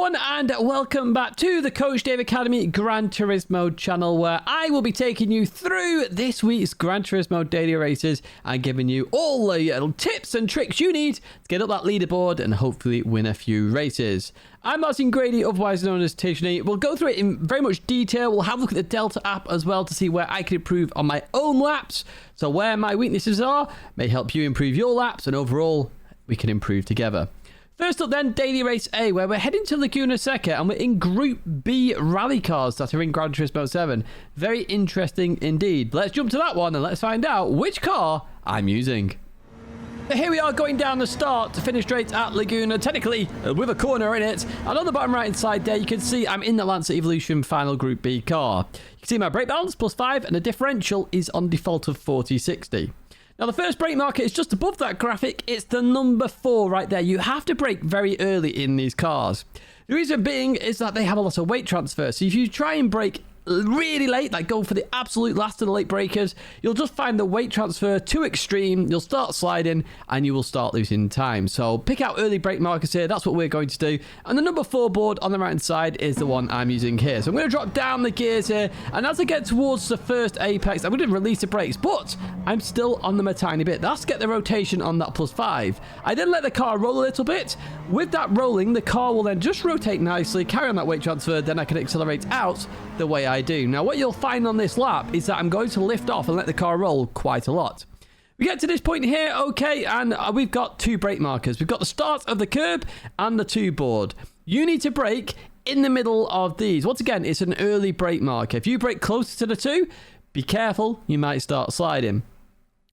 everyone, and welcome back to the Coach Dave Academy Gran Turismo channel, where I will be taking you through this week's Gran Turismo daily races and giving you all the tips and tricks you need to get up that leaderboard and hopefully win a few races. I'm Grady, otherwise known as Tishni. We'll go through it in very much detail. We'll have a look at the Delta app as well to see where I can improve on my own laps. So where my weaknesses are may help you improve your laps, and overall we can improve together. First up then, Daily Race A, where we're heading to Laguna Seca and we're in Group B rally cars that are in Gran Turismo 7. Very interesting indeed. Let's jump to that one and let's find out which car I'm using. So here we are going down the start to finish straight at Laguna, technically with a corner in it. And on the bottom right hand side there, you can see I'm in the Lancer Evolution final Group B car. You can see my brake balance +5 and the differential is on default of 40/60. Now, the first brake marker is just above that graphic. It's the number 4 right there. You have to brake very early in these cars. The reason being is that they have a lot of weight transfer. So if you try and brake really late, like go for the absolute last of the late breakers, you'll just find the weight transfer too extreme. You'll start sliding and you will start losing time. So pick out early brake markers here. That's what we're going to do. And the number 4 board on the right hand side is the one I'm using here. So I'm going to drop down the gears here, and as I get towards the first apex, I'm going to release the brakes, but I'm still on them a tiny bit. That's to get the rotation on that +5. I then let the car roll a little bit. With that rolling, the car will then just rotate nicely, carry on that weight transfer, then I can accelerate out the way I do. Now, what you'll find on this lap is that I'm going to lift off and let the car roll quite a lot. We get to this point here, okay, and we've got 2 brake markers. We've got the start of the curb and the 2 board. You need to brake in the middle of these. Once again, it's an early brake marker. If you brake closer to the 2, be careful, you might start sliding.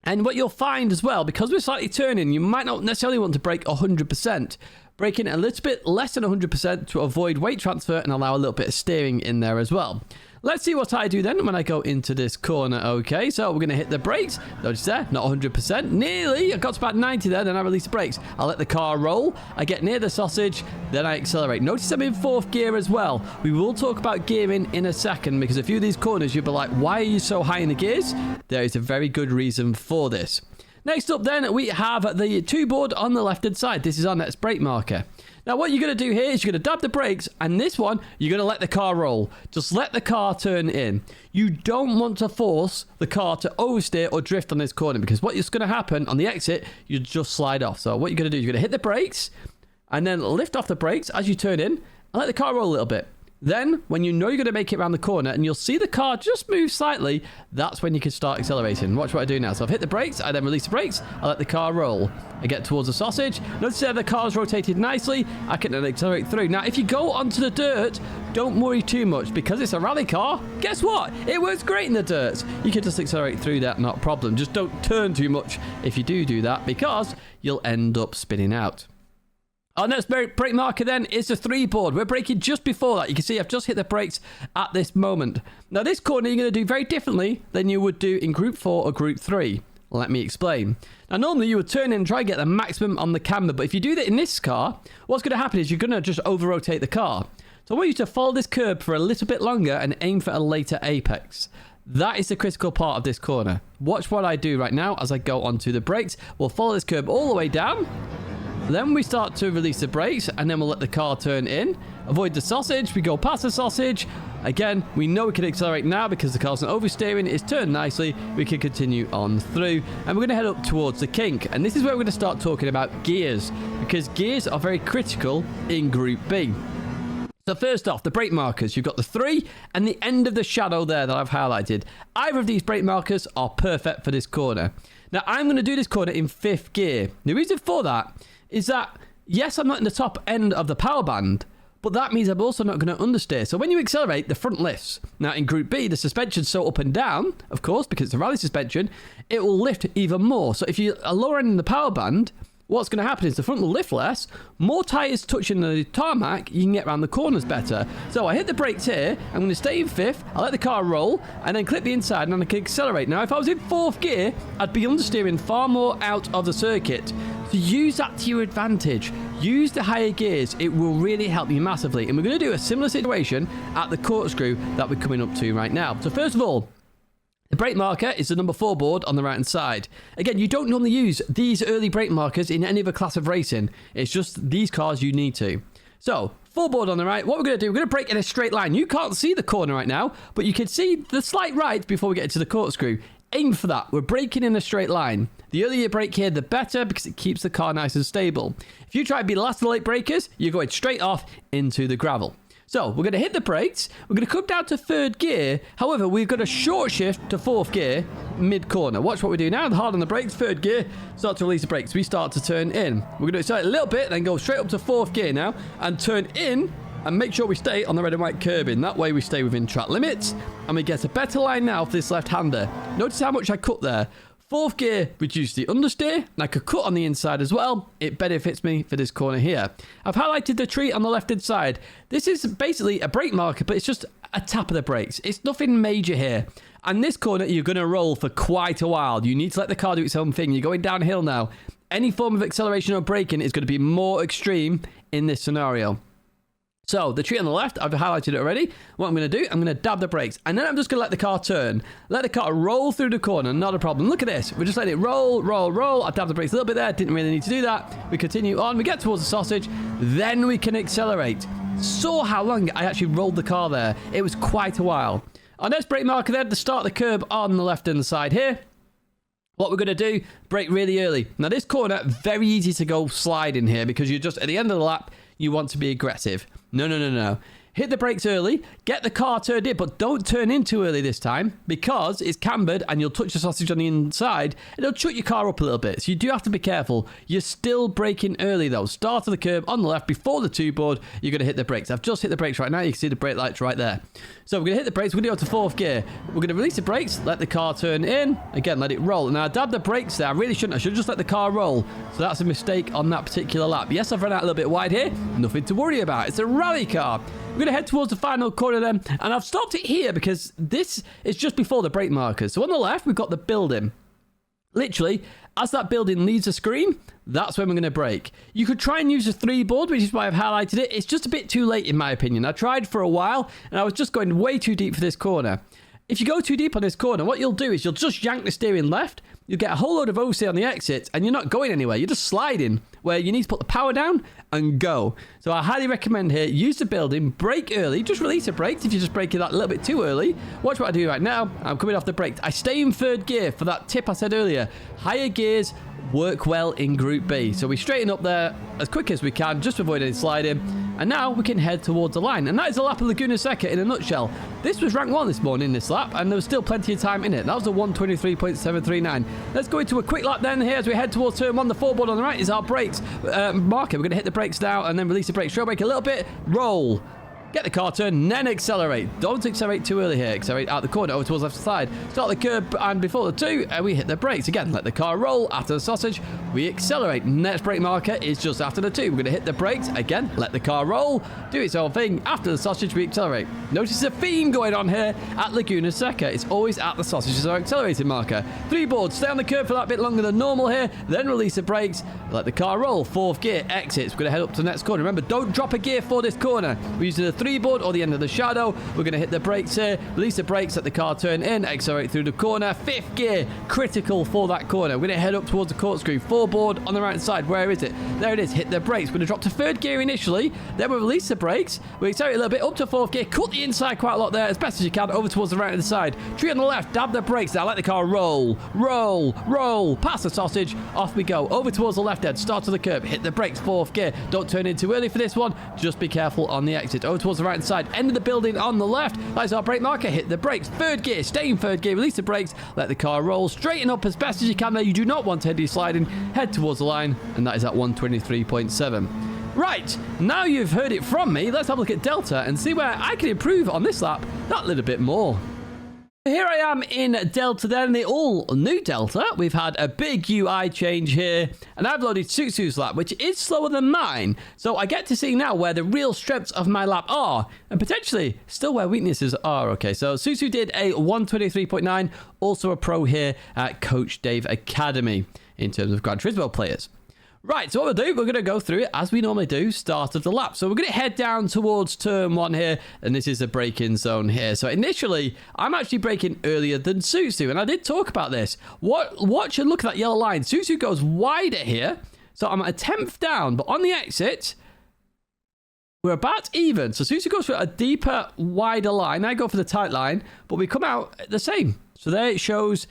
And what you'll find as well, because we're slightly turning, you might not necessarily want to brake 100%. Braking a little bit less than 100% to avoid weight transfer and allow a little bit of steering in there as well. Let's see what I do then when I go into this corner. Okay, so we're going to hit the brakes. Notice there, not 100%. Nearly. I got to about 90 there, then I release the brakes. I let the car roll. I get near the sausage, then I accelerate. Notice I'm in 4th gear as well. We will talk about gearing in a second, because a few of these corners you'll be like, why are you so high in the gears? There is a very good reason for this. Next up then, we have the 2 board on the left hand side. This is our next brake marker. Now, what you're going to do here is you're going to dab the brakes, and this one, you're going to let the car roll. Just let the car turn in. You don't want to force the car to oversteer or drift on this corner, because what's going to happen on the exit, you just slide off. So what you're going to do is you're going to hit the brakes, and then lift off the brakes as you turn in, and let the car roll a little bit. Then, when you know you're going to make it around the corner and you'll see the car just move slightly, that's when you can start accelerating. Watch what I do now. So I've hit the brakes, I then release the brakes, I let the car roll. I get towards the sausage. Notice there the car's rotated nicely. I can then accelerate through. Now, if you go onto the dirt, don't worry too much, because it's a rally car. Guess what? It works great in the dirt. You can just accelerate through that, not a problem. Just don't turn too much if you do that, because you'll end up spinning out. Our next brake marker then is the 3 board. We're braking just before that. You can see I've just hit the brakes at this moment. Now, this corner you're going to do very differently than you would do in Group 4 or Group 3. Let me explain. Now, normally you would turn in and try and get the maximum on the camber, but if you do that in this car, what's going to happen is you're going to just over-rotate the car. So I want you to follow this curb for a little bit longer and aim for a later apex. That is the critical part of this corner. Watch what I do right now as I go onto the brakes. We'll follow this curb all the way down. Then we start to release the brakes, and then we'll let the car turn in. Avoid the sausage. We go past the sausage. Again, we know we can accelerate now because the car's not oversteering. It's turned nicely. We can continue on through, and we're going to head up towards the kink. And this is where we're going to start talking about gears, because gears are very critical in Group B. So first off, the brake markers. You've got the 3 and the end of the shadow there that I've highlighted. Either of these brake markers are perfect for this corner. Now, I'm going to do this corner in 5th gear. The reason for that is that, yes, I'm not in the top end of the power band, but that means I'm also not going to understeer. So when you accelerate, the front lifts. Now, in Group B, the suspension's so up and down, of course, because it's a rally suspension, it will lift even more. So if you are lower end in the power band, what's going to happen is the front will lift less, more tyres touching the tarmac, you can get around the corners better. So I hit the brakes here, I'm going to stay in 5th, I let the car roll, and then clip the inside, and then I can accelerate. Now, if I was in 4th gear, I'd be understeering far more out of the circuit. So use that to your advantage. Use the higher gears. It will really help you massively. And we're going to do a similar situation at the corkscrew that we're coming up to right now. So first of all, the brake marker is the number 4 board on the right hand side. Again, you don't normally use these early brake markers in any other class of racing. It's just these cars you need to. So full board on the right. What we're going to do, we're going to brake in a straight line. You can't see the corner right now, but you can see the slight right before we get to the corkscrew. Aim for that. We're braking in a straight line. The earlier you brake here, the better, because it keeps the car nice and stable. If you try to be the last of the late brakers, you're going straight off into the gravel. So we're going to hit the brakes. We're going to come down to third gear. However, we've got a short shift to fourth gear mid-corner. Watch what we do now. Hard on the brakes, third gear. Start to release the brakes. We start to turn in. We're going to accelerate a little bit, then go straight up to fourth gear now and turn in and make sure we stay on the red and white curbing. That way we stay within track limits and we get a better line now for this left-hander. Notice how much I cut there. Fourth gear, reduce the understeer, and I could cut on the inside as well. It benefits me for this corner here. I've highlighted the tree on the left-hand side. This is basically a brake marker, but it's just a tap of the brakes. It's nothing major here. And this corner, you're going to roll for quite a while. You need to let the car do its own thing. You're going downhill now. Any form of acceleration or braking is going to be more extreme in this scenario. So, the tree on the left, I've highlighted it already. What I'm going to do, I'm going to dab the brakes. And then I'm just going to let the car turn. Let the car roll through the corner, not a problem. Look at this. We're just letting it roll, roll, roll. I dabbed the brakes a little bit there. Didn't really need to do that. We continue on. We get towards the sausage. Then we can accelerate. Saw how long I actually rolled the car there. It was quite a while. Our next brake marker there, to start the curb on the left-hand side here. What we're going to do, brake really early. Now, this corner, very easy to go sliding here because you're just at the end of the lap. You want to be aggressive. No. Hit the brakes early, get the car turned in, but don't turn in too early this time because it's cambered and you'll touch the sausage on the inside and it'll shut your car up a little bit. So you do have to be careful. You're still braking early though. Start of the curb on the left before the two board, you're going to hit the brakes. I've just hit the brakes right now. You can see the brake lights right there. So we're going to hit the brakes. We're going to go to fourth gear. We're going to release the brakes, let the car turn in. Again, let it roll. Now I dabbed the brakes there. I really shouldn't. I should just let the car roll. So that's a mistake on that particular lap. Yes, I've run out a little bit wide here. Nothing to worry about. It's a rally car. We're going to head towards the final corner then. And I've stopped it here because this is just before the brake markers. So on the left, we've got the building. Literally, as that building leaves the screen, that's when we're going to brake. You could try and use a 3 board, which is why I've highlighted it. It's just a bit too late in my opinion. I tried for a while and I was just going way too deep for this corner. If you go too deep on this corner, what you'll do is you'll just yank the steering left. You'll get a whole load of oversteer on the exit and you're not going anywhere. You're just sliding where you need to put the power down and go. So I highly recommend here, use the building, brake early. Just release the brakes if you're just braking that a little bit too early. Watch what I do right now. I'm coming off the brakes. I stay in third gear for that tip I said earlier. Higher gears work well in Group B. So we straighten up there as quick as we can, just to avoid any sliding. And now we can head towards the line. And that is a lap of Laguna Seca in a nutshell. This was rank 1 this morning, this lap, and there was still plenty of time in it. That was a 1:23.739. Let's go into a quick lap then here as we head towards turn 1. The foreboard on the right is our brakes marker. We're going to hit the brakes now and then release the brakes. Show brake a little bit. Roll. Get the car turned, then accelerate. Don't accelerate too early here. Accelerate out the corner, over towards the left side. Start the curb, and before the 2, we hit the brakes. Again, let the car roll. After the sausage, we accelerate. Next brake marker is just after the 2. We're going to hit the brakes. Again, let the car roll. Do its own thing. After the sausage, we accelerate. Notice a theme going on here at Laguna Seca. It's always at the sausage as our accelerated marker. 3 boards. Stay on the curb for that bit longer than normal here. Then release the brakes. Let the car roll. 4th gear, exits. We're going to head up to the next corner. Remember, don't drop a gear for this corner. We're using the 3 board or the end of the shadow. We're going to hit the brakes here, release the brakes, let the car turn in, accelerate through the corner. 5th gear, critical for that corner. We're going to head up towards the corkscrew. 4 board on the right side. Where is it? There it is. Hit the brakes. We're going to drop to 3rd gear initially, then we'll release the brakes. We accelerate a little bit up to 4th gear, cut the inside quite a lot there as best as you can, over towards the right hand side. Tree on the left, dab the brakes. Now let the car roll, roll, roll, past the sausage, off we go, over towards the left edge, start to the curb, hit the brakes, 4th gear. Don't turn in too early for this one, just be careful on the exit. Over towards the right hand side, end of the building on the left. That's our brake marker. Hit the brakes. 3rd gear. Stay in 3rd gear. Release the brakes. Let the car roll. Straighten up as best as you can there. You do not want to head sliding. Head towards the line. And that is at 123.7. Right. Now you've heard it from me. Let's have a look at Delta and see where I can improve on this lap that little bit more. Here I am in Delta then, the all-new Delta. We've had a big UI change here, and I've loaded Suzu's lap, which is slower than mine. So I get to see now where the real strengths of my lap are, and potentially still where weaknesses are. Okay, so Suzu did a 123.9, also a pro here at Coach Dave Academy in terms of Gran Turismo players. Right, so what we'll do, we're going to go through it as we normally do, start of the lap. So we're going to head down towards turn 1 here, and this is the braking zone here. So initially, I'm actually braking earlier than Suzu, and I did talk about this. Watch and look at that yellow line. Suzu goes wider here, so I'm at a 10th down, but on the exit, we're about even. So Suzu goes for a deeper, wider line. I go for the tight line, but we come out the same. So there it shows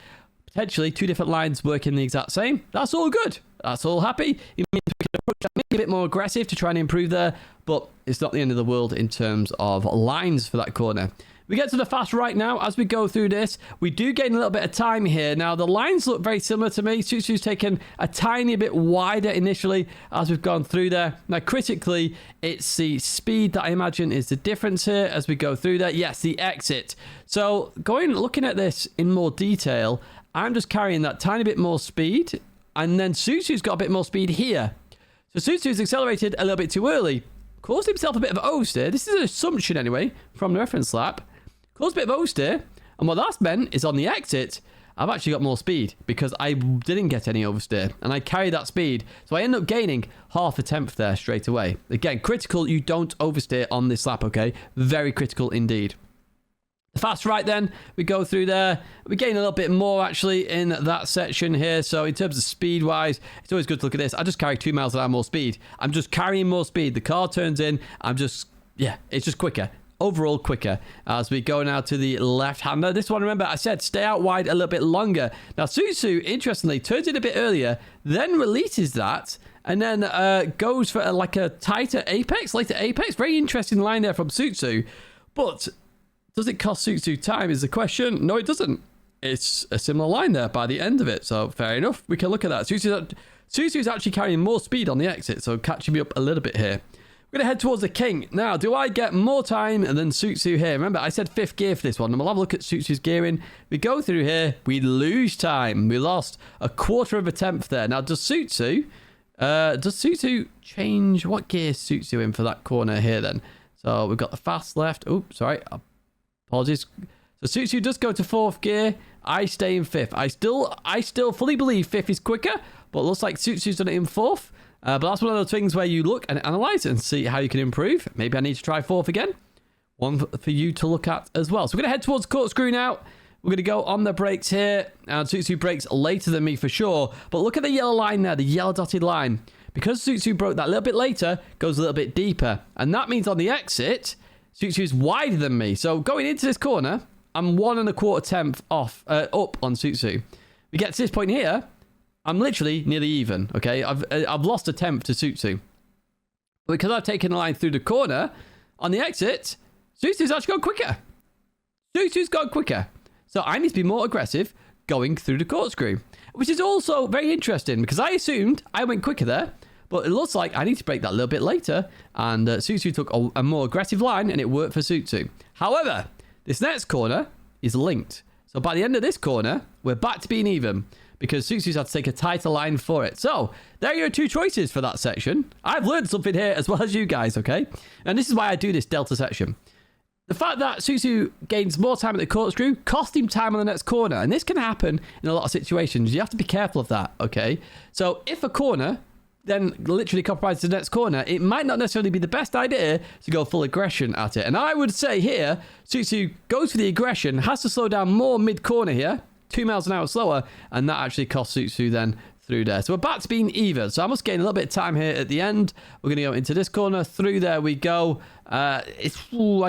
potentially 2 different lines working the exact same. That's all good. That's all happy. It means we can approach that maybe a bit more aggressive to try and improve there, but it's not the end of the world in terms of lines for that corner. We get to the fast right now. As we go through this, we do gain a little bit of time here. Now, the lines look very similar to me. Suzu's taken a tiny bit wider initially as we've gone through there. Now, critically, it's the speed that I imagine is the difference here as we go through there. Yes, the exit. So, looking at this in more detail, I'm just carrying that tiny bit more speed, and then Suzu's got a bit more speed here. So, Suzu's accelerated a little bit too early. Caused himself a bit of oversteer. This is an assumption anyway from the reference lap. Caused a bit of oversteer, and what that's meant is on the exit, I've actually got more speed because I didn't get any oversteer, and I carried that speed, so I end up gaining half a tenth there straight away. Again, critical you don't oversteer on this lap, okay? Very critical indeed. The fast right then, we go through there. We gain a little bit more actually in that section here, so in terms of speed-wise, it's always good to look at this. I just carry 2 miles an hour more speed. I'm just carrying more speed. The car turns in, it's just quicker. Overall quicker as we go now to the left-hander. This one, remember, I said stay out wide a little bit longer. Now, Suzu, interestingly, turns it a bit earlier, then releases that, and then goes for like a tighter apex, later apex. Very interesting line there from Suzu. But does it cost Suzu time is the question. No, it doesn't. It's a similar line there by the end of it. So, fair enough. We can look at that. Suzu's actually carrying more speed on the exit, so catching me up a little bit here. We're going to head towards the king. Now, do I get more time than Suzu here? Remember, I said 5th gear for this one. And we'll have a look at Suzu's gearing. We go through here. We lose time. We lost a quarter of a tenth there. Now, does Suzu change? What gear is Suzu in for that corner here then? So, we've got the fast left. Oh, sorry. Apologies. So, Suzu does go to 4th gear. I stay in 5th. I still fully believe 5th is quicker. But it looks like Suzu's done it in 4th. But that's one of those things where you look and analyze and see how you can improve. Maybe I need to try 4th again. One for you to look at as well. So we're going to head towards corkscrew now. We're going to go on the brakes here. Suzu brakes later than me for sure. But look at the yellow line there, the yellow dotted line. Because Suzu broke that a little bit later, goes a little bit deeper. And that means on the exit, Suzu's wider than me. So going into this corner, I'm 1 1/4 tenth up on Suzu. We get to this point here. I'm literally nearly even, okay? I've lost a tenth to Suzu. But because I've taken the line through the corner, on the exit, Suzu's actually gone quicker. Suzu's gone quicker. So I need to be more aggressive going through the corkscrew. Which is also very interesting because I assumed I went quicker there. But it looks like I need to break that a little bit later. And Suzu took a more aggressive line and it worked for Suzu. However, this next corner is linked. So by the end of this corner, we're back to being even. Because Suzu's had to take a tighter line for it. So, there are your 2 choices for that section. I've learned something here as well as you guys, okay? And this is why I do this Delta section. The fact that Suzu gains more time at the corkscrew cost him time on the next corner. And this can happen in a lot of situations. You have to be careful of that, okay? So, if a corner then literally compromises the next corner, it might not necessarily be the best idea to go full aggression at it. And I would say here, Suzu goes for the aggression, has to slow down more mid-corner here. 2 miles an hour slower, and that actually costs Suzu then through there. So we're back to being even. So I must gain a little bit of time here at the end. We're going to go into this corner. Through there we go. I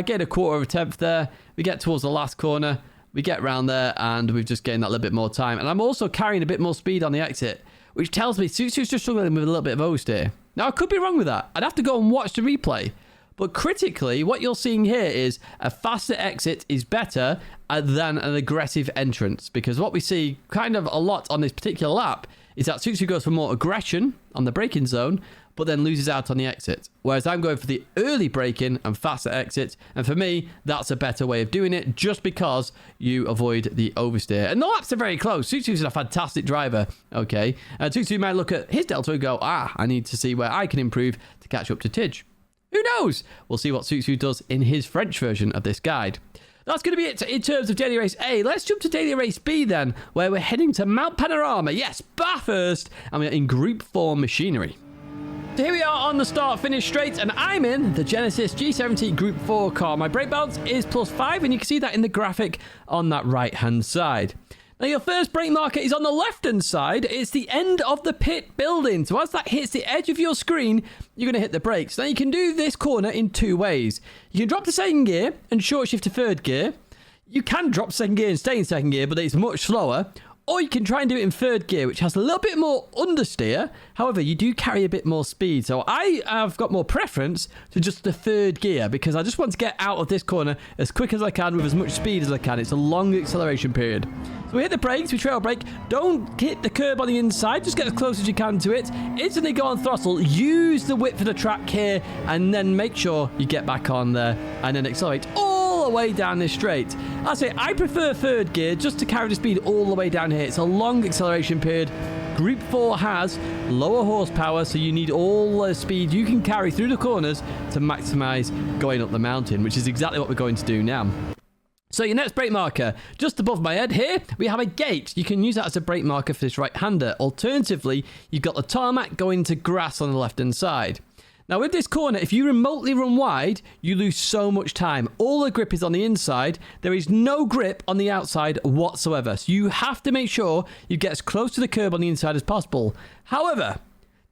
get a quarter of a tenth there. We get towards the last corner. We get round there, and we've just gained that little bit more time. And I'm also carrying a bit more speed on the exit, which tells me Suzu's just struggling with a little bit of oversteer. Now, I could be wrong with that. I'd have to go and watch the replay. But critically, what you're seeing here is a faster exit is better than an aggressive entrance. Because what we see kind of a lot on this particular lap is that Suzu goes for more aggression on the braking zone, but then loses out on the exit. Whereas I'm going for the early braking and faster exit. And for me, that's a better way of doing it just because you avoid the oversteer. And the laps are very close. Suzu's a fantastic driver, okay? And Suzu might look at his Delta and go, I need to see where I can improve to catch up to Tidge. Who knows? We'll see what Suzu does in his French version of this guide. That's going to be it in terms of Daily Race A. Let's jump to Daily Race B then, where we're heading to Mount Panorama. Yes, Bathurst, and we're in Group 4 machinery. So here we are on the start-finish straight, and I'm in the Genesis G70 Group 4 car. My brake balance is +5, and you can see that in the graphic on that right-hand side. Now, your first brake marker is on the left-hand side. It's the end of the pit building. So as that hits the edge of your screen, you're going to hit the brakes. Now, you can do this corner in two ways. You can drop to second gear and short shift to third gear. You can drop second gear and stay in second gear, but it's much slower. Or you can try and do it in third gear, which has a little bit more understeer. However, you do carry a bit more speed. So I have got more preference to just the third gear because I just want to get out of this corner as quick as I can with as much speed as I can. It's a long acceleration period. So we hit the brakes, we trail brake. Don't hit the curb on the inside. Just get as close as you can to it. Instantly go on throttle. Use the width of the track here and then make sure you get back on there and then accelerate all the way down this straight. I say I prefer third gear just to carry the speed all the way down here. It's a long acceleration period. Group 4 has lower horsepower, so you need all the speed you can carry through the corners to maximize going up the mountain, which is exactly what we're going to do now. So your next brake marker, just above my head here, we have a gate. You can use that as a brake marker for this right-hander. Alternatively, you've got the tarmac going to grass on the left-hand side. Now with this corner, if you remotely run wide, you lose so much time. All the grip is on the inside. There is no grip on the outside whatsoever. So you have to make sure you get as close to the curb on the inside as possible. However,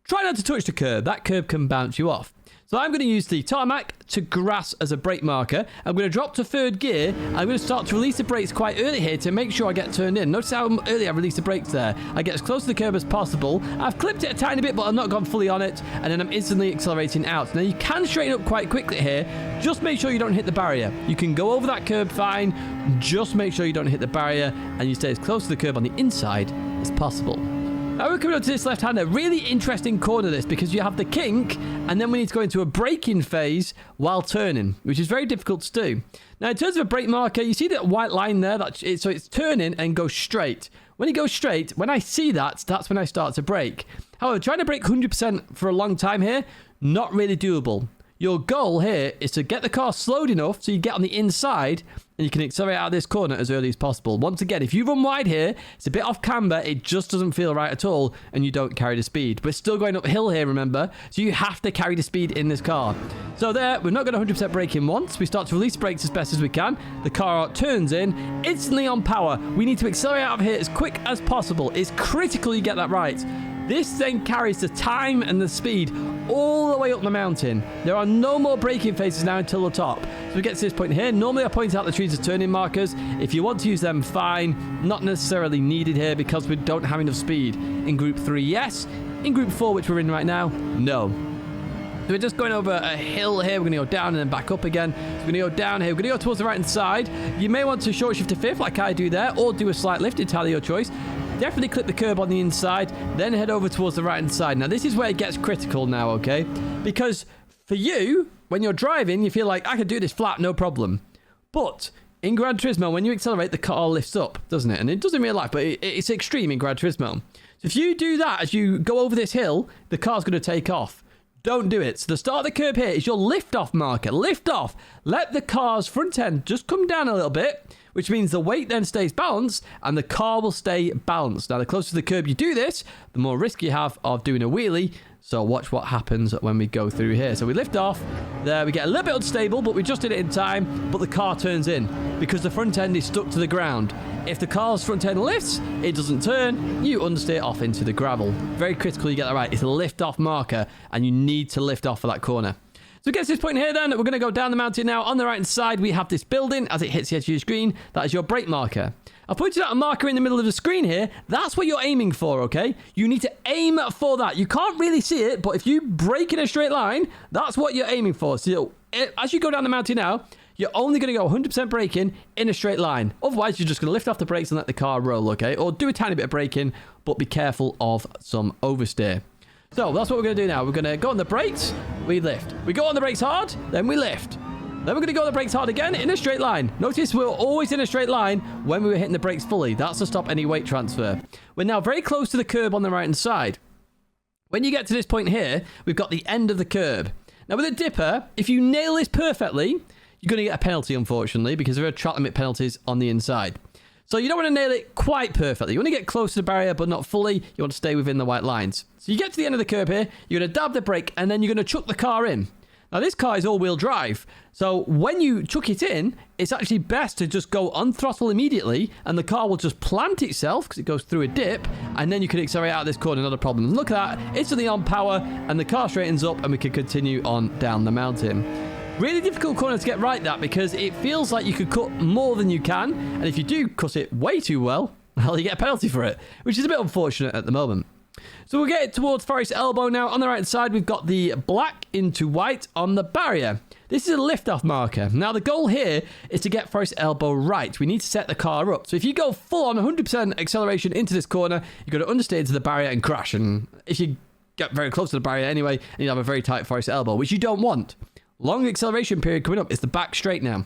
try not to touch the curb. That curb can bounce you off. So I'm going to use the tarmac to grass as a brake marker. I'm going to drop to third gear. I'm going to start to release the brakes quite early here to make sure I get turned in. Notice how early I release the brakes there. I get as close to the curb as possible. I've clipped it a tiny bit, but I've not gone fully on it. And then I'm instantly accelerating out. Now you can straighten up quite quickly here. Just make sure you don't hit the barrier. You can go over that curb fine. Just make sure you don't hit the barrier and you stay as close to the curb on the inside as possible. Now we're coming up to this left-hander. Really interesting corner this because you have the kink and then we need to go into a braking phase while turning, which is very difficult to do. Now in terms of a brake marker, you see that white line there? So it's turning and goes straight. When it goes straight, when I see that, that's when I start to brake. However, trying to brake 100% for a long time here, not really doable. Your goal here is to get the car slowed enough so you get on the inside and you can accelerate out of this corner as early as possible. Once again, if you run wide here, it's a bit off camber, it just doesn't feel right at all, and you don't carry the speed. We're still going uphill here, remember, so you have to carry the speed in this car. So there, we're not going to 100% brake in once. We start to release brakes as best as we can. The car turns in, instantly on power. We need to accelerate out of here as quick as possible. It's critical you get that right. This then carries the time and the speed all the way up the mountain. There are no more braking phases now until the top. So we get to this point here. Normally I point out the trees as turning markers. If you want to use them, fine. Not necessarily needed here because we don't have enough speed. In Group 3, yes. In Group 4, which we're in right now, no. So we're just going over a hill here. We're going to go down and then back up again. So we're going to go down here. We're going to go towards the right-hand side. You may want to short shift to fifth like I do there, or do a slight lift, entirely your choice. Definitely clip the curb on the inside, then head over towards the right-hand side. Now, this is where it gets critical now, okay? Because for you, when you're driving, you feel like, I can do this flat, no problem. But in Gran Turismo, when you accelerate, the car lifts up, doesn't it? And it does in real life, but it's extreme in Gran Turismo. So if you do that as you go over this hill, the car's going to take off. Don't do it. So the start of the curb here is your lift-off marker. Lift off. Let the car's front end just come down a little bit, which means the weight then stays balanced and the car will stay balanced. Now, the closer to the curb you do this, the more risk you have of doing a wheelie. So watch what happens when we go through here. So we lift off. There, we get a little bit unstable, but we just did it in time. But the car turns in because the front end is stuck to the ground. If the car's front end lifts, it doesn't turn. You understeer off into the gravel. Very critical you get that right. It's a lift-off marker, and you need to lift off for that corner. So get to this point here then, we're going to go down the mountain now. On the right-hand side, we have this building. As it hits the edge of your screen, that is your brake marker. I've pointed out a marker in the middle of the screen here. That's what you're aiming for, okay? You need to aim for that. You can't really see it, but if you brake in a straight line, that's what you're aiming for. So as you go down the mountain now, you're only going to go 100% braking in a straight line. Otherwise, you're just going to lift off the brakes and let the car roll, okay? Or do a tiny bit of braking, but be careful of some oversteer. So that's what we're going to do now. We're going to go on the brakes, we lift. We go on the brakes hard, then we lift. Then we're going to go on the brakes hard again in a straight line. Notice we're always in a straight line when we were hitting the brakes fully. That's to stop any weight transfer. We're now very close to the curb on the right-hand side. When you get to this point here, we've got the end of the curb. Now with a dipper, if you nail this perfectly, you're going to get a penalty, unfortunately, because there are track limit penalties on the inside. So you don't want to nail it quite perfectly. You want to get close to the barrier, but not fully. You want to stay within the white lines. So you get to the end of the curb here, you're going to dab the brake, and then you're going to chuck the car in. Now, this car is all-wheel drive, so when you chuck it in, it's actually best to just go on throttle immediately, and the car will just plant itself because it goes through a dip, and then you can accelerate out of this corner, not a problem. Look at that, instantly on power, and the car straightens up, and we can continue on down the mountain. Really difficult corner to get right, that, because it feels like you could cut more than you can, and if you do cut it way too well you get a penalty for it, which is a bit unfortunate at the moment. So we'll get towards Forest Elbow now. On the right side, we've got the black into white on the barrier. This is a lift-off marker. Now, the goal here is to get Forest Elbow right. We need to set the car up. So if you go full on 100% acceleration into this corner, you've got to understeer into the barrier and crash. And if you get very close to the barrier anyway, you have a very tight Forest Elbow, which you don't want. Long acceleration period coming up. It's the back straight now.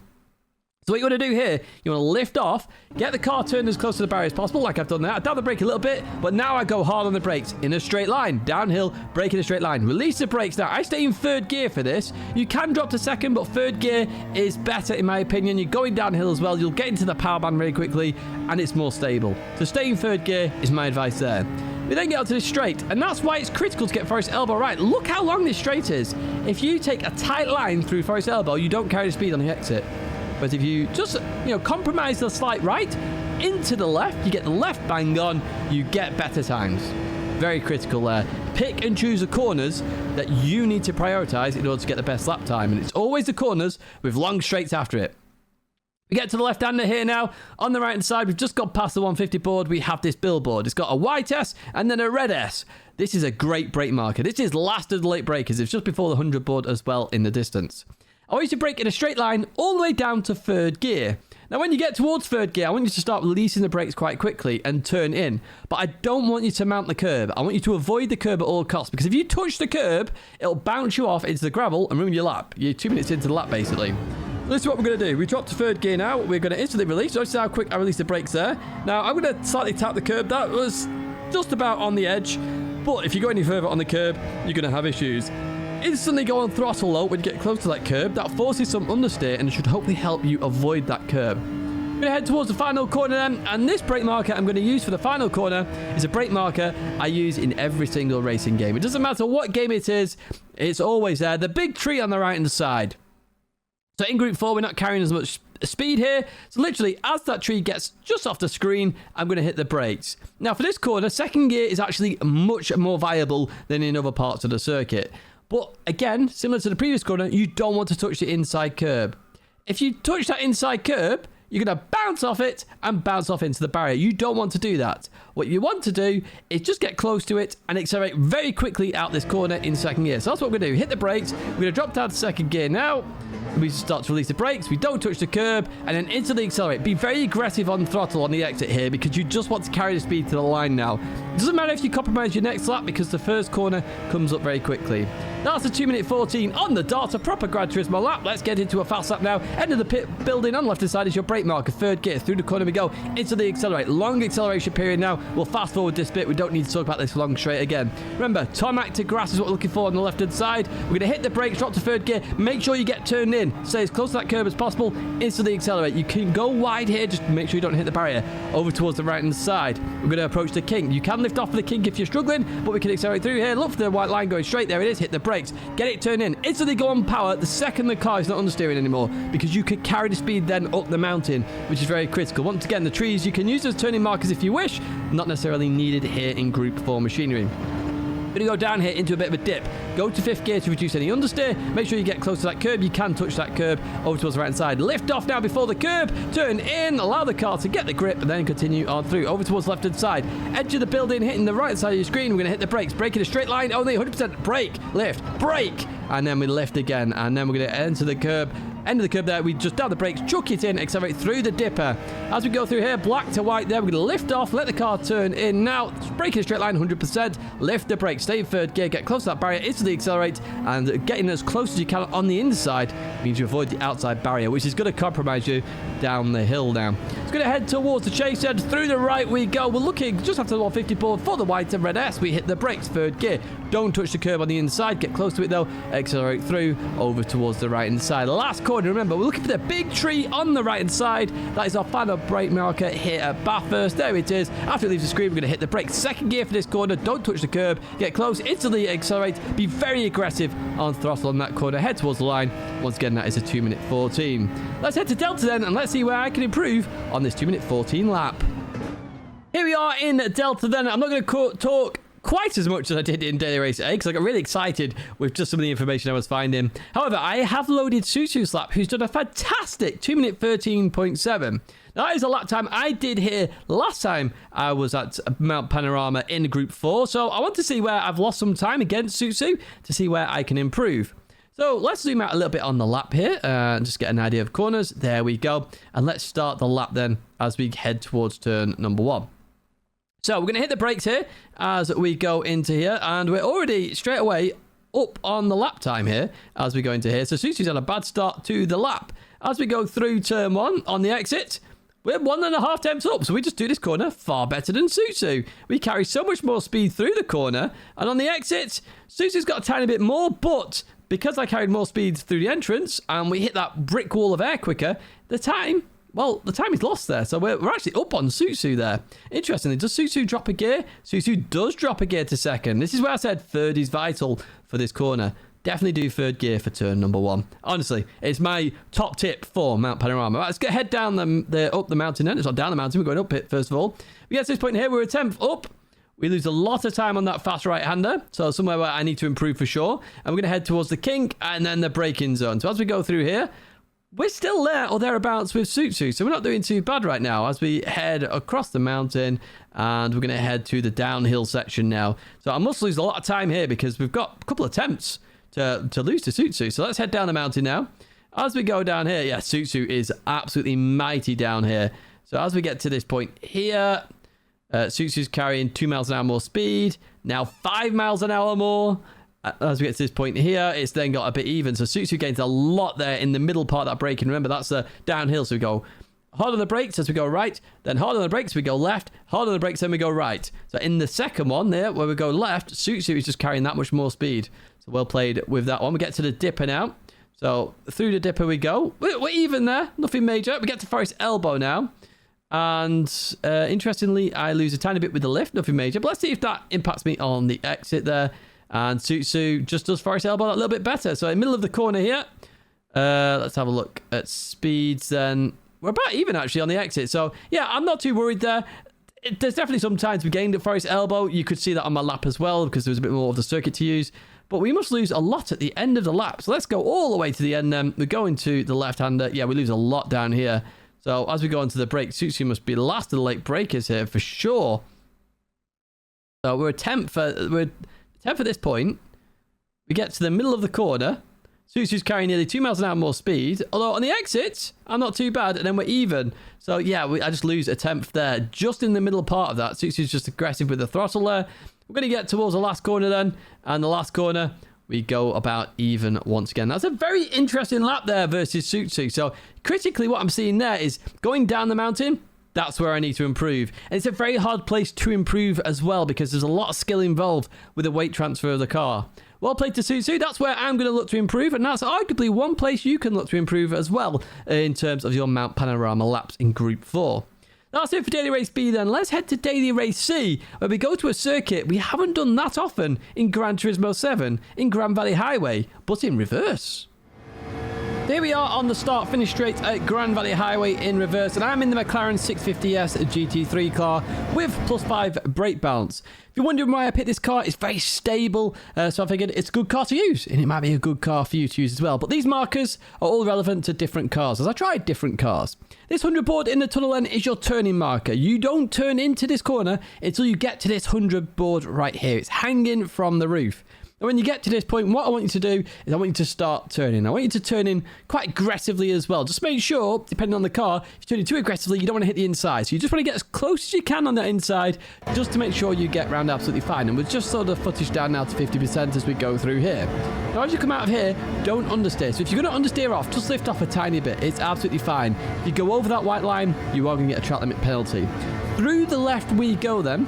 So what you want to do here, you want to lift off, get the car turned as close to the barrier as possible, like I've done there. I down the brake a little bit, but now I go hard on the brakes in a straight line. Downhill, brake in a straight line. Release the brakes now. I stay in third gear for this. You can drop to second, but third gear is better in my opinion. You're going downhill as well. You'll get into the power band really quickly, and it's more stable. So stay in third gear is my advice there. We then get out to this straight, and that's why it's critical to get Forest Elbow right. Look how long this straight is. If you take a tight line through Forest Elbow, you don't carry the speed on the exit. But if you just, compromise the slight right into the left, you get the left bang on, you get better times. Very critical there. Pick and choose the corners that you need to prioritize in order to get the best lap time. And it's always the corners with long straights after it. We get to the left-hander here now. On the right-hand side, we've just got past the 150 board. We have this billboard. It's got a white S and then a red S. This is a great brake marker. This is last of the late breakers. It's just before the 100 board as well in the distance. I want you to brake in a straight line all the way down to third gear. Now, when you get towards third gear, I want you to start releasing the brakes quite quickly and turn in. But I don't want you to mount the curb. I want you to avoid the curb at all costs, because if you touch the curb, it'll bounce you off into the gravel and ruin your lap. You're 2 minutes into the lap, basically. So this is what we're going to do. We drop to third gear now. We're going to instantly release. Notice how quick I released the brakes there. Now, I'm going to slightly tap the curb. That was just about on the edge. But if you go any further on the curb, you're going to have issues. Instantly go on throttle low when you get close to that curb. That forces some understeer and it should hopefully help you avoid that curb. I'm going to head towards the final corner then, and this brake marker I'm going to use for the final corner is a brake marker I use in every single racing game. It doesn't matter what game it is, it's always there. The big tree on the right hand side. So in Group 4, we're not carrying as much speed here. So literally, as that tree gets just off the screen, I'm going to hit the brakes. Now for this corner, second gear is actually much more viable than in other parts of the circuit. But again, similar to the previous corner, you don't want to touch the inside curb. If you touch that inside curb, you're going to bounce off it and bounce off into the barrier. You don't want to do that. What you want to do is just get close to it and accelerate very quickly out this corner in second gear. So that's what we're going to do. Hit the brakes. We're going to drop down to second gear now. We start to release the brakes. We don't touch the curb and then instantly accelerate. Be very aggressive on throttle on the exit here because you just want to carry the speed to the line now. It doesn't matter if you compromise your next lap because the first corner comes up very quickly. That's a 2 minute 14 on the dot, a proper Gran Turismo lap. Let's get into a fast lap now. End of the pit building on the left-hand side is your brake marker. Third gear, through the corner we go. Instantly accelerate. Long acceleration period now. We'll fast forward this bit. We don't need to talk about this long straight again. Remember, tarmac to grass is what we're looking for on the left-hand side. We're going to hit the brakes, drop to third gear. Make sure you get turned in. Stay as close to that curb as possible. Instantly accelerate. You can go wide here. Just make sure you don't hit the barrier. Over towards the right-hand side. We're going to approach the kink. You can lift off the kink if you're struggling, but we can accelerate through here. Look for the white line going straight. There it is. Hit the brakes. Get it turned in. Instantly go on power the second the car is not understeering anymore because you could carry the speed then up the mountain, which is very critical. Once again, the trees you can use as turning markers if you wish, not necessarily needed here in Group 4 machinery. We're going to go down here into a bit of a dip. Go to fifth gear to reduce any understeer. Make sure you get close to that curb. You can touch that curb over towards the right hand side. Lift off now before the curb. Turn in. Allow the car to get the grip and then continue on through. Over towards the left hand side. Edge of the building hitting the right side of your screen. We're going to hit the brakes. Brake in a straight line. Only 100% brake. Lift. Brake. And then we lift again. And then we're going to enter the curb. End of the curb there, we just down the brakes, chuck it in, accelerate through the dipper. As we go through here, black to white there, we're going to lift off, let the car turn in. Now, brake in a straight line, 100%, lift the brakes, stay in third gear, get close to that barrier, instantly accelerate, and getting as close as you can on the inside means you avoid the outside barrier, which is going to compromise you down the hill now. It's going to head towards the chase edge, through the right we go. We're looking just after the 150 board for the white and red S. We hit the brakes, third gear, Don't touch the curb on the inside. Get close to it though. Accelerate through over towards the right hand side. Last corner, remember, we're looking for the big tree on the right hand side. That is our final brake marker here at Bathurst. There it is. After it leaves the screen, we're going to hit the brake. Second gear for this corner. Don't touch the curb. Get close. Instantly accelerate. Be very aggressive on throttle on that corner. Head towards the line. Once again, that is a 2 minute 14. Let's head to Delta then, and let's see where I can improve on this 2 minute 14 lap. Here we are in Delta then. I'm not going to talk quite as much as I did in Daily Race A because I got really excited with just some of the information I was finding. However, I have loaded Susu's lap, who's done a fantastic 2 minute 13.7. Now, that is a lap time I did here last time I was at Mount Panorama in Group 4. So I want to see where I've lost some time against Susu to see where I can improve. So let's zoom out a little bit on the lap here and just get an idea of corners. There we go. And let's start the lap then as we head towards turn number 1. So we're going to hit the brakes here as we go into here. And we're already straight away up on the lap time here as we go into here. So Susu's had a bad start to the lap. As we go through turn 1 on the exit, we're 1.5 tenths up. So we just do this corner far better than Susu. We carry so much more speed through the corner. And on the exit, Susu's got a tiny bit more, but because I carried more speed through the entrance and we hit that brick wall of air quicker, the time is lost there. So we're actually up on Susu there. Interestingly, does Susu drop a gear? Susu does drop a gear to second. This is where I said third is vital for this corner. Definitely do third gear for turn number 1. Honestly, it's my top tip for Mount Panorama. Right, let's head down up the mountain then. It's not down the mountain. We're going up it first of all. We get to this point here. We're a 10th up. We lose a lot of time on that fast right-hander, so somewhere where I need to improve for sure. And we're going to head towards the kink and then the braking zone. So as we go through here, we're still there or thereabouts with Susu, so we're not doing too bad right now as we head across the mountain, and we're going to head to the downhill section now. So I must lose a lot of time here because we've got a couple of attempts to lose to Susu. So let's head down the mountain now. As we go down here, yeah, Susu is absolutely mighty down here. So as we get to this point here, Susu's carrying 2 miles an hour more speed. Now 5 miles an hour more. As we get to this point here, it's then got a bit even. So Susu gains a lot there in the middle part of that braking. Remember, that's the downhill. So we go hard on the brakes as we go right. Then hard on the brakes, we go left. Hard on the brakes, then we go right. So in the second one there, where we go left, Susu is just carrying that much more speed. So well played with that one. We get to the dipper now. So through the dipper we go. We're even there. Nothing major. We get to Forest Elbow now. And interestingly, I lose a tiny bit with the lift, nothing major. But let's see if that impacts me on the exit there. And Susu just does Forest Elbow a little bit better. So in the middle of the corner here, let's have a look at speeds then. We're about even actually on the exit. So yeah, I'm not too worried there. There's definitely some times we gained at Forest Elbow. You could see that on my lap as well because there was a bit more of the circuit to use. But we must lose a lot at the end of the lap. So let's go all the way to the end then. We're going to the left-hander. Yeah, we lose a lot down here. So as we go onto the brake, Susu must be the last of the late breakers here for sure. So we're a 10th at this point. We get to the middle of the corner. Susu's carrying nearly 2 miles an hour more speed. Although on the exits, I'm not too bad. And then we're even. So yeah, I just lose a 10th there. Just in the middle part of that. Susu's just aggressive with the throttle there. We're going to get towards the last corner then. And the last corner, we go about even once again. That's a very interesting lap there versus Susu. So critically, what I'm seeing there is going down the mountain. That's where I need to improve. And it's a very hard place to improve as well because there's a lot of skill involved with the weight transfer of the car. Well played to Susu. That's where I'm going to look to improve. And that's arguably one place you can look to improve as well in terms of your Mount Panorama laps in Group 4. That's it for Daily Race B then. Let's head to Daily Race C, where we go to a circuit we haven't done that often in Gran Turismo 7, in Gran Valley Highway, but in reverse. Here we are on the start-finish straight at Gran Valley Highway in reverse, and I'm in the McLaren 650S GT3 car with +5 brake balance. If you're wondering why I picked this car, it's very stable, so I figured it's a good car to use, and it might be a good car for you to use as well. But these markers are all relevant to different cars, as I tried different cars. This 100 board in the tunnel end is your turning marker. You don't turn into this corner until you get to this 100 board right here. It's hanging from the roof. And when you get to this point, what I want you to do is I want you to start turning. I want you to turn in quite aggressively as well. Just make sure, depending on the car, if you're turning too aggressively, you don't want to hit the inside. So you just want to get as close as you can on that inside, just to make sure you get round absolutely fine. And we'll just sort of footage down now to 50% as we go through here. Now, as you come out of here, don't understeer. So if you're going to understeer off, just lift off a tiny bit. It's absolutely fine. If you go over that white line, you are going to get a track limit penalty. Through the left we go then.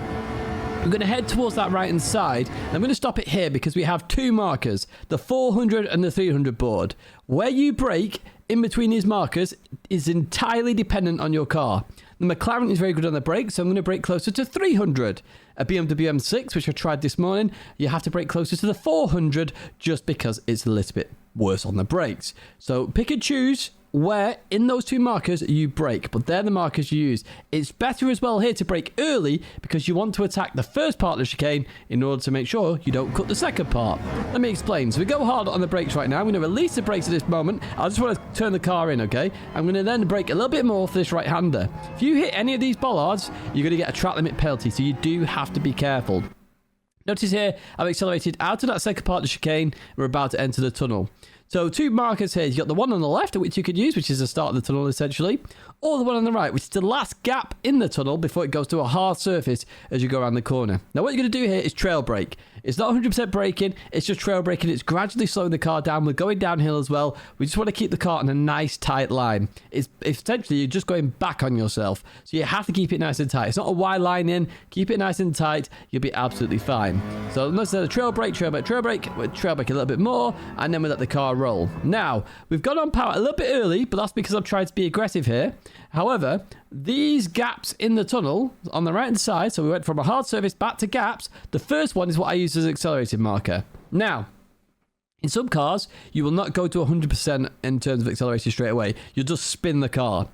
We're going to head towards that right-hand side. I'm going to stop it here because we have two markers, the 400 and the 300 board. Where you brake in between these markers is entirely dependent on your car. The McLaren is very good on the brakes, so I'm going to brake closer to 300. A BMW M6, which I tried this morning, you have to brake closer to the 400 just because it's a little bit worse on the brakes. So pick and choose where in those two markers you brake, but they're the markers you use. It's better as well here to brake early because you want to attack the first part of the chicane in order to make sure you don't cut the second part. Let me explain. So we go hard on the brakes right now. I'm going to release the brakes at this moment. I just want to turn the car in, okay? I'm going to then brake a little bit more for this right-hander. If you hit any of these bollards, you're going to get a track limit penalty, so you do have to be careful. Notice here, I've accelerated out of that second part of the chicane. We're about to enter the tunnel. So two markers here. You've got the one on the left, which you could use, which is the start of the tunnel, essentially. Or the one on the right, which is the last gap in the tunnel before it goes to a hard surface as you go around the corner. Now, what you're going to do here is trail brake. It's not 100% braking. It's just trail braking. It's gradually slowing the car down. We're going downhill as well. We just want to keep the car in a nice, tight line. It's essentially, you're just going back on yourself. So you have to keep it nice and tight. It's not a wide line in. Keep it nice and tight. You'll be absolutely fine. So notice the trail brake, trail brake, trail brake. We'll trail brake a little bit more, and then we let the car roll. Now, we've got on power a little bit early, but that's because I'm trying to be aggressive here. However, these gaps in the tunnel on the right-hand side, so we went from a hard surface back to gaps. The first one is what I use as an accelerated marker. Now, in some cars, you will not go to 100% in terms of acceleration straight away. You'll just spin the car.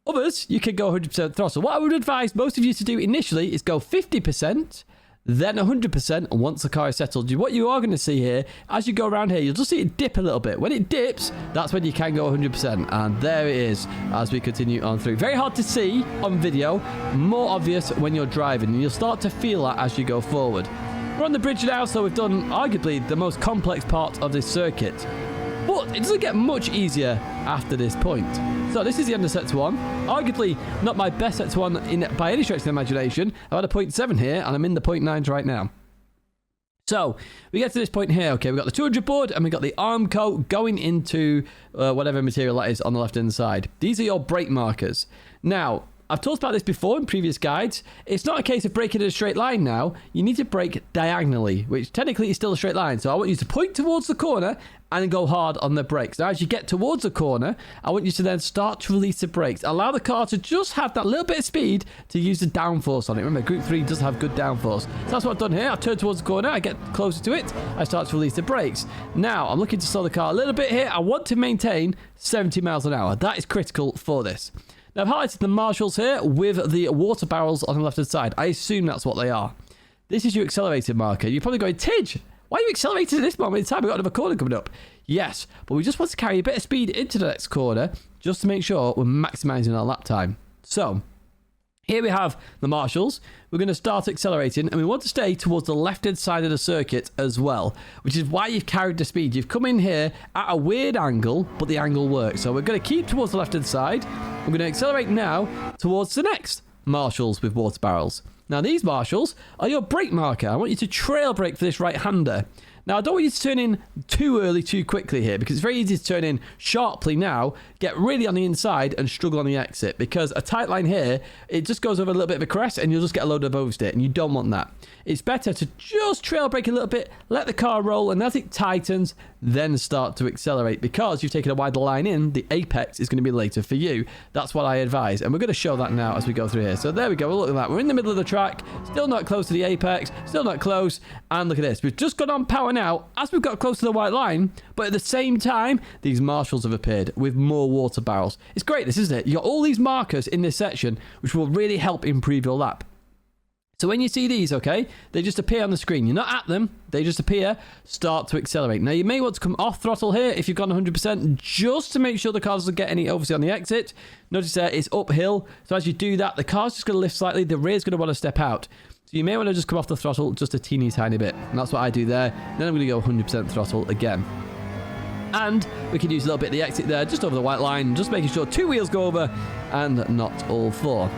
Others, you can go 100% throttle. What I would advise most of you to do initially is go 50%, then 100% once the car is settled. What you are going to see here, as you go around here, you'll just see it dip a little bit. When it dips, that's when you can go 100%. And there it is as we continue on through. Very hard to see on video, more obvious when you're driving. And you'll start to feel that as you go forward. We're on the bridge now, so we've done arguably the most complex part of this circuit. But it doesn't get much easier after this point. So this is the end of set 1. Arguably not my best set 1 by any stretch of the imagination. I've had a 0.7 here, and I'm in the 0.9s right now. So we get to this point here. Okay, we've got the 200 board, and we've got the arm coat going into whatever material that is on the left-hand side. These are your brake markers. Now, I've talked about this before in previous guides. It's not a case of braking in a straight line now. You need to brake diagonally, which technically is still a straight line. So I want you to point towards the corner and then go hard on the brakes. Now, as you get towards the corner, I want you to then start to release the brakes. Allow the car to just have that little bit of speed to use the downforce on it. Remember, Group 3 does have good downforce. So that's what I've done here. I turn towards the corner. I get closer to it. I start to release the brakes. Now, I'm looking to slow the car a little bit here. I want to maintain 70 miles an hour. That is critical for this. Now, I've highlighted the marshals here with the water barrels on the left-hand side. I assume that's what they are. This is your accelerated marker. You're probably going, Tidge, why are you accelerating at this moment in time? We've got another corner coming up. Yes, but we just want to carry a bit of speed into the next corner just to make sure we're maximizing our lap time. So, here we have the marshals. We're going to start accelerating, and we want to stay towards the left-hand side of the circuit as well, which is why you've carried the speed. You've come in here at a weird angle, but the angle works. So we're going to keep towards the left-hand side. We're going to accelerate now towards the next marshals with water barrels. Now, these marshals are your brake marker. I want you to trail brake for this right-hander. Now, I don't want you to turn in too early, too quickly here, because it's very easy to turn in sharply now, get really on the inside, and struggle on the exit, because a tight line here, it just goes over a little bit of a crest, and you'll just get a load of oversteer, and you don't want that. It's better to just trail brake a little bit, let the car roll, and as it tightens, then start to accelerate, because you've taken a wider line in, the apex is going to be later for you. That's what I advise, and we're going to show that now as we go through here. So there we go, look at that. We're in the middle of the track, still not close to the apex, still not close, and look at this. We've just got on power now as we've got close to the white line, but at the same time, these marshals have appeared with more water barrels. It's great, this, isn't it? You've got all these markers in this section, which will really help improve your lap. So when you see these, okay, they just appear on the screen. You're not at them, they just appear. Start to accelerate. Now, you may want to come off throttle here if you've gone 100%, just to make sure the car doesn't get any oversteer on the exit. Notice there, it's uphill. So as you do that, the car's just going to lift slightly. The rear's going to want to step out. So you may want to just come off the throttle just a teeny tiny bit. And that's what I do there. Then I'm going to go 100% throttle again. And we can use a little bit of the exit there, just over the white line, just making sure 2 wheels go over and not all 4.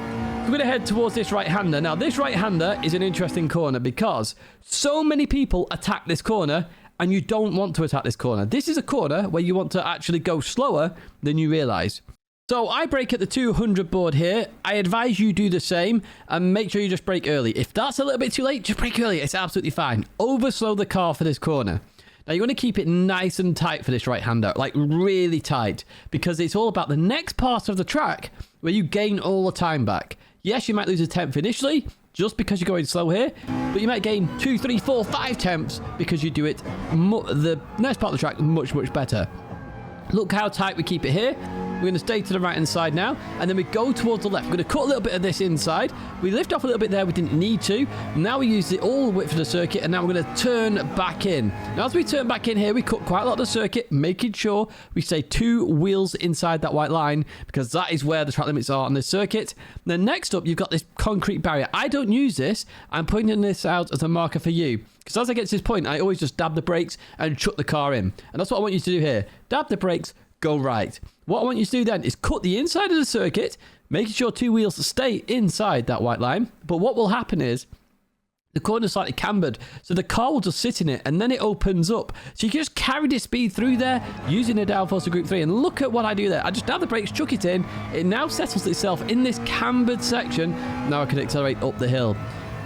We're going to head towards this right-hander. Now, this right-hander is an interesting corner because so many people attack this corner, and you don't want to attack this corner. This is a corner where you want to actually go slower than you realise. So I brake at the 200 board here. I advise you do the same and make sure you just brake early. If that's a little bit too late, just brake early. It's absolutely fine. Overslow the car for this corner. Now you want to keep it nice and tight for this right hander, like really tight, because it's all about the next part of the track where you gain all the time back. Yes, you might lose a tenth initially just because you're going slow here, but you might gain 2, 3, 4, 5 tenths because you do it the next part of the track much, much better. Look how tight we keep it here. We're going to stay to the right hand side now, and then we go towards the left. We're going to cut a little bit of this inside. We lift off a little bit there. We didn't need to. Now we use it all the width of the circuit, and now we're going to turn back in. Now, as we turn back in here, we cut quite a lot of the circuit, making sure we stay 2 wheels inside that white line, because that is where the track limits are on this circuit. And then next up, you've got this concrete barrier. I don't use this. I'm pointing this out as a marker for you. Because as I get to this point, I always just dab the brakes and chuck the car in. And that's what I want you to do here. Dab the brakes, go right. What I want you to do then is cut the inside of the circuit, making sure 2 wheels stay inside that white line. But what will happen is the corner's slightly cambered, so the car will just sit in it, and then it opens up. So you can just carry the speed through there using the downforce of Group 3. And look at what I do there. I just dab the brakes, chuck it in. It now settles itself in this cambered section. Now I can accelerate up the hill.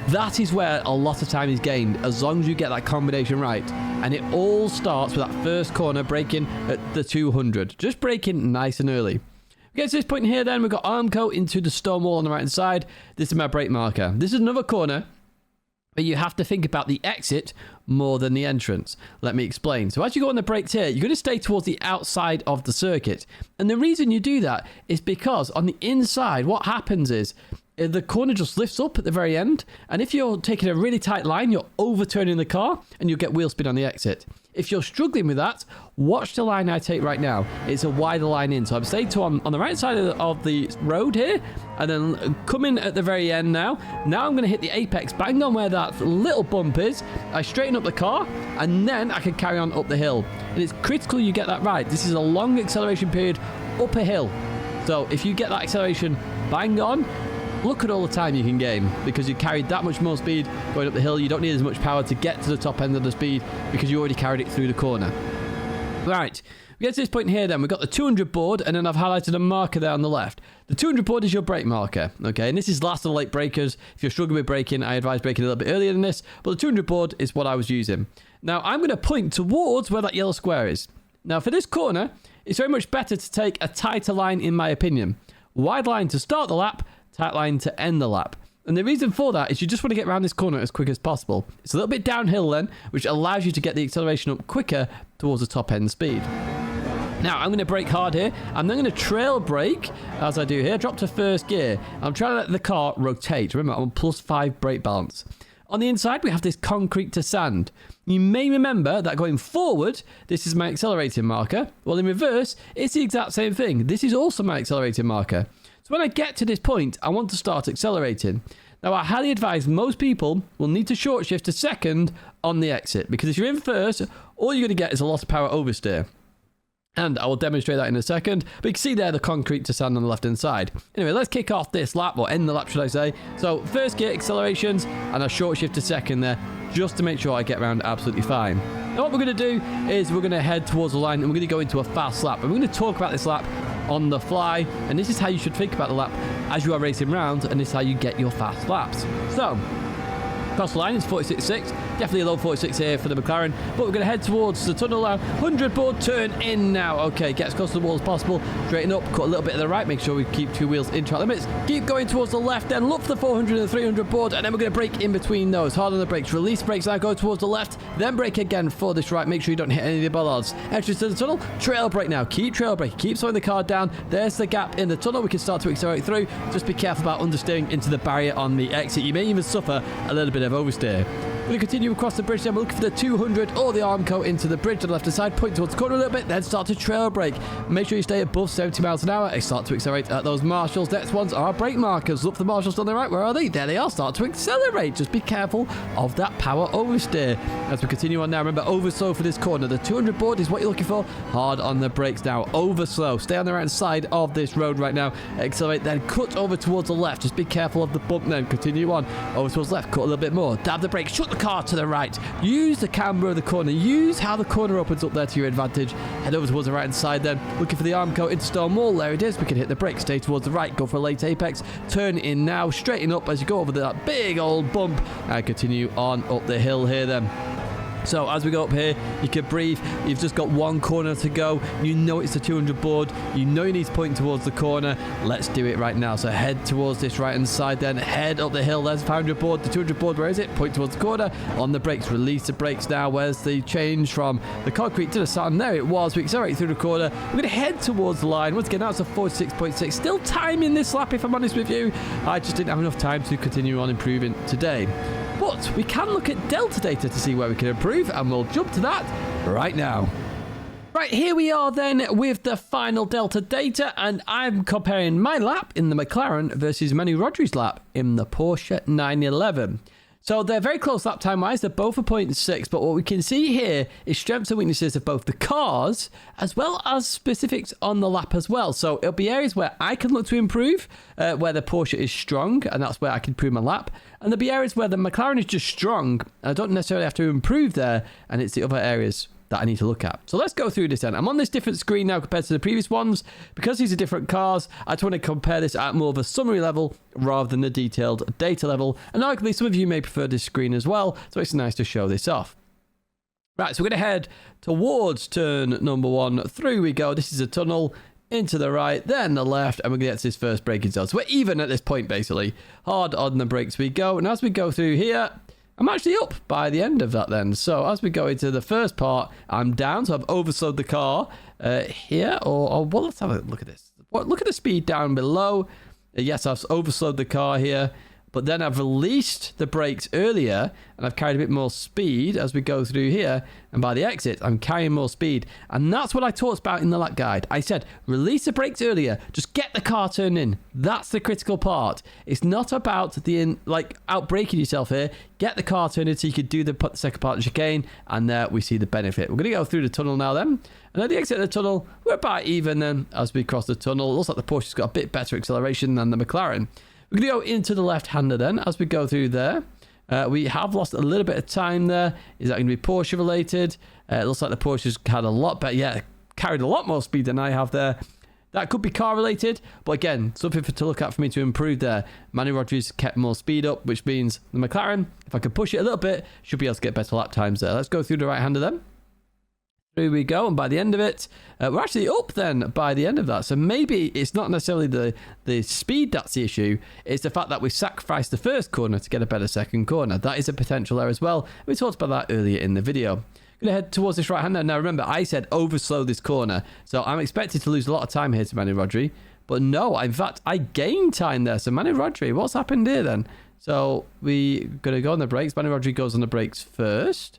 That is where a lot of time is gained, as long as you get that combination right. And it all starts with that first corner braking at the 200. Just braking nice and early. We get to this point here then, we've got Armco into the stone wall on the right hand side. This is my brake marker. This is another corner, but you have to think about the exit more than the entrance. Let me explain. So as you go on the brakes here, you're going to stay towards the outside of the circuit. And the reason you do that is because on the inside, what happens is the corner just lifts up at the very end, and if you're taking a really tight line, you're overturning the car and you'll get wheel spin on the exit. If you're struggling with that, watch the line I take right now. It's a wider line in, so I'm staying on the right side of the road here, and then coming at the very end now. Now I'm going to hit the apex, bang on where that little bump is. I straighten up the car, and then I can carry on up the hill. And it's critical you get that right. This is a long acceleration period up a hill. So if you get that acceleration bang on, look at all the time you can gain, because you carried that much more speed going up the hill. You don't need as much power to get to the top end of the speed because you already carried it through the corner. Right, we get to this point here then. We've got the 200 board, and then I've highlighted a marker there on the left. The 200 board is your brake marker, okay? And this is last of the late brakers. If you're struggling with braking, I advise braking a little bit earlier than this, but the 200 board is what I was using. Now, I'm going to point towards where that yellow square is. Now, for this corner, it's very much better to take a tighter line, in my opinion. Wide line to start the lap, tight line to end the lap. And the reason for that is you just want to get around this corner as quick as possible. It's a little bit downhill then, which allows you to get the acceleration up quicker towards the top end speed. Now, I'm going to brake hard here. I'm then going to trail brake, as I do here, drop to first gear. I'm trying to let the car rotate. Remember, I'm on +5 brake balance. On the inside, we have this concrete to sand. You may remember that going forward, this is my accelerating marker. Well, in reverse, it's the exact same thing. This is also my accelerating marker. So when I get to this point, I want to start accelerating. Now, I highly advise most people will need to short shift to second on the exit, because if you're in first, all you're going to get is a lot of power oversteer. And I will demonstrate that in a second. But you can see there the concrete to sand on the left-hand side. Anyway, let's kick off this lap, or end the lap, should I say. So first gear accelerations, and a short shift to second there, just to make sure I get around absolutely fine. Now what we're going to do is we're going to head towards the line, and we're going to go into a fast lap. And we're going to talk about this lap on the fly, and this is how you should think about the lap as you are racing round, and this is how you get your fast laps. So across the line is 46.6, definitely a low 46 here for the McLaren, but we're going to head towards the tunnel now. 100 board, turn in now. Okay, get as close to the wall as possible, straighten up, cut a little bit of the right, make sure we keep 2 wheels in track limits, keep going towards the left, then look for the 400 and 300 board, and then we're going to brake in between those. Hard on the brakes, release brakes now, go towards the left, then brake again for this right, make sure you don't hit any of the bollards. Entrance to the tunnel, trail brake now, keep trail brake, keep slowing the car down. There's the gap in the tunnel, we can start to accelerate through. Just be careful about understeering into the barrier on the exit. You may even suffer a little bit of oversteer. We're going to continue across the bridge then. We're looking for the 200 or the Armco into the bridge on the left hand side. Point towards the corner a little bit, then start to trail brake. Make sure you stay above 70 miles an hour and start to accelerate at those marshals. Next ones are brake markers. Look for the marshals on the right. Where are they? There they are. Start to accelerate. Just be careful of that power oversteer. As we continue on now, remember, overslow for this corner. The 200 board is what you're looking for. Hard on the brakes now. Overslow. Stay on the right side of this road right now. Accelerate, then cut over towards the left. Just be careful of the bump then. Continue on. Over towards left. Cut a little bit more. Dab the brakes. Shut the car to the right. Use the camber of the corner. Use how the corner opens up there to your advantage. Head over towards the right hand side then. Looking for the arm coat into stone wall. There it is. We can hit the brake. Stay towards the right. Go for a late apex. Turn in now. Straighten up as you go over that big old bump. And continue on up the hill here then. So as we go up here, you can breathe. You've just got one corner to go. You know it's the 200 board. You know you need to point towards the corner. Let's do it right now. So head towards this right hand side then. Head up the hill. There's the 500 board. The 200 board, where is it? Point towards the corner. On the brakes. Release the brakes now. Where's the change from the concrete to the sand? There it was. We accelerate through the corner. We're going to head towards the line. Once again, that's a 46.6. Still timing this lap, if I'm honest with you. I just didn't have enough time to continue on improving today. But we can look at Delta data to see where we can improve, and we'll jump to that right now. Right, here we are then with the final Delta data, and I'm comparing my lap in the McLaren versus Manu Rodri's lap in the Porsche 911. So they're very close lap time wise. They're both a 0.6, but what we can see here is strengths and weaknesses of both the cars as well as specifics on the lap as well. So it'll be areas where I can look to improve, where the Porsche is strong, and that's where I can improve my lap. And there'll be areas where the McLaren is just strong. I don't necessarily have to improve there, and it's the other areas that I need to look at. So let's go through this then. I'm on this different screen now compared to the previous ones. Because these are different cars, I just want to compare this at more of a summary level rather than the detailed data level. And arguably some of you may prefer this screen as well, so it's nice to show this off. Right, so we're going to head towards turn number 1. Through we go. This is a tunnel. Into the right, then the left, and we're going to get to this first braking zone. So we're even at this point, basically. Hard on the brakes we go. And as we go through here, I'm actually up by the end of that then. So as we go into the first part, I'm down. So I've overslowed the car here. Well, let's have a look at this. Look at the speed down below. Yes, I've overslowed the car here. But then I've released the brakes earlier, and I've carried a bit more speed as we go through here. And by the exit, I'm carrying more speed. And that's what I talked about in the lap guide. I said, release the brakes earlier. Just get the car turned in. That's the critical part. It's not about out braking yourself here. Get the car turned in so you can do the second part of the chicane. And there we see the benefit. We're going to go through the tunnel now then. And at the exit of the tunnel, we're about even then as we cross the tunnel. It looks like the Porsche's got a bit better acceleration than the McLaren. We're going to go into the left-hander then as we go through there. We have lost a little bit of time there. Is that going to be Porsche related? It looks like the Porsche's had a lot better. Yeah, carried a lot more speed than I have there. That could be car related. But again, something to look at for me to improve there. Manu Rodri's kept more speed up, which means the McLaren, if I can push it a little bit, should be able to get better lap times there. Let's go through the right-hander then. Through we go, and by the end of it, we're actually up then by the end of that. So maybe it's not necessarily the speed that's the issue. It's the fact that we sacrificed the first corner to get a better second corner. That is a potential there as well. We talked about that earlier in the video. I'm going to head towards this right-hander. Now remember, I said overslow this corner. So I'm expected to lose a lot of time here to Manu Rodri. But no, in fact, I gained time there. So Manu Rodri, what's happened here then? So we're going to go on the brakes. Manu Rodri goes on the brakes first.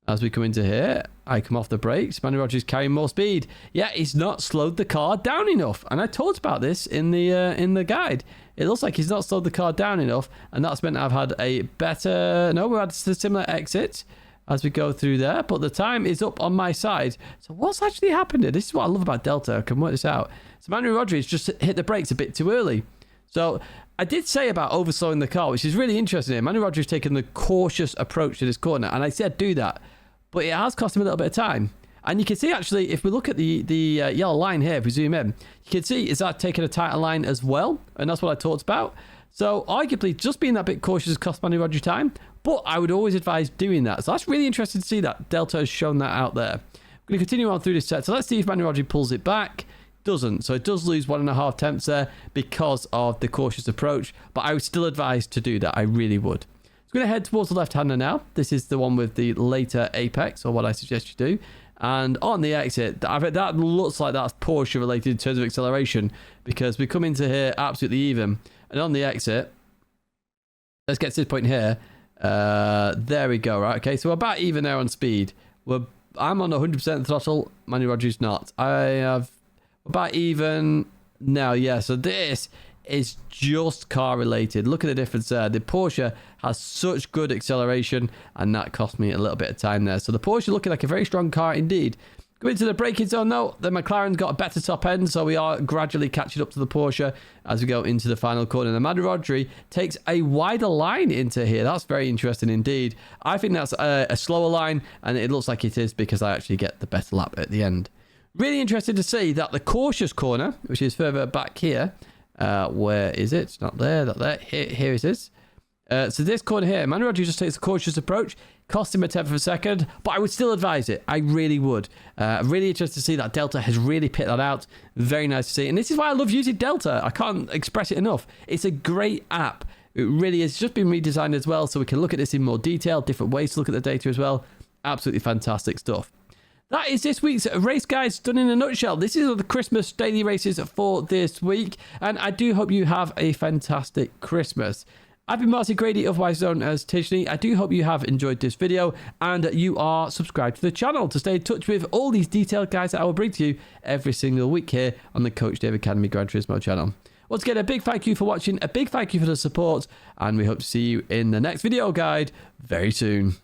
As we come into here, I come off the brakes. Manu Rodri's carrying more speed. Yeah, he's not slowed the car down enough. And I talked about this in the guide. It looks like he's not slowed the car down enough. And that's meant I've had a better... No, we had a similar exit as we go through there. But the time is up on my side. So what's actually happened here? This is what I love about Delta. I can work this out. So Manu Rodri's just hit the brakes a bit too early. So I did say about overslowing the car, which is really interesting here. Manu Rodri's taken the cautious approach to this corner. And I said do that. But it has cost him a little bit of time. And you can see, actually, if we look at the yellow line here, if we zoom in, you can see, is that taking a tighter line as well? And that's what I talked about. So, arguably, just being that bit cautious has cost Manu Rodri time. But I would always advise doing that. So, that's really interesting to see that Delta has shown that out there. We're going to continue on through this set. So, let's see if Manu Rodri pulls it back. Doesn't. So, it does lose 1.5 tenths there because of the cautious approach. But I would still advise to do that. I really would. So we're going to head towards the left-hander now. This is the one with the later apex, or what I suggest you do. And on the exit, that looks like that's Porsche related in terms of acceleration, because we come into here absolutely even. And on the exit, let's get to this point here. There we go, right? Okay, so we're about even there on speed. I'm on 100% throttle. Manu Rodri's not. I have about even now, yeah. So this is just car related. Look at the difference there. The Porsche has such good acceleration, and that cost me a little bit of time there. So the Porsche looking like a very strong car indeed. Going into the braking zone though, the McLaren's got a better top end, so we are gradually catching up to the Porsche as we go into the final corner. The Mad Rodri takes a wider line into here. That's very interesting indeed. I think that's a slower line, and it looks like it is because I actually get the better lap at the end. Really interested to see that the cautious corner, which is further back here, where is it? It's not there, not there. Here it is. So this corner here, Mad Rodri just takes a cautious approach. Cost him a tenth of a second, but I would still advise it. I really would. Really interested to see that Delta has really picked that out. Very nice to see. And this is why I love using Delta. I can't express it enough. It's a great app. It really is. It's just been redesigned as well, so we can look at this in more detail, different ways to look at the data as well. Absolutely fantastic stuff. That is this week's race guides done in a nutshell. This is the Christmas daily races for this week, and I do hope you have a fantastic Christmas. I've been Marty Grady, otherwise known as Tishney. I do hope you have enjoyed this video and you are subscribed to the channel to stay in touch with all these detailed guides that I will bring to you every single week here on the Coach Dave Academy Gran Turismo channel. Once again, a big thank you for watching, a big thank you for the support, and we hope to see you in the next video guide very soon.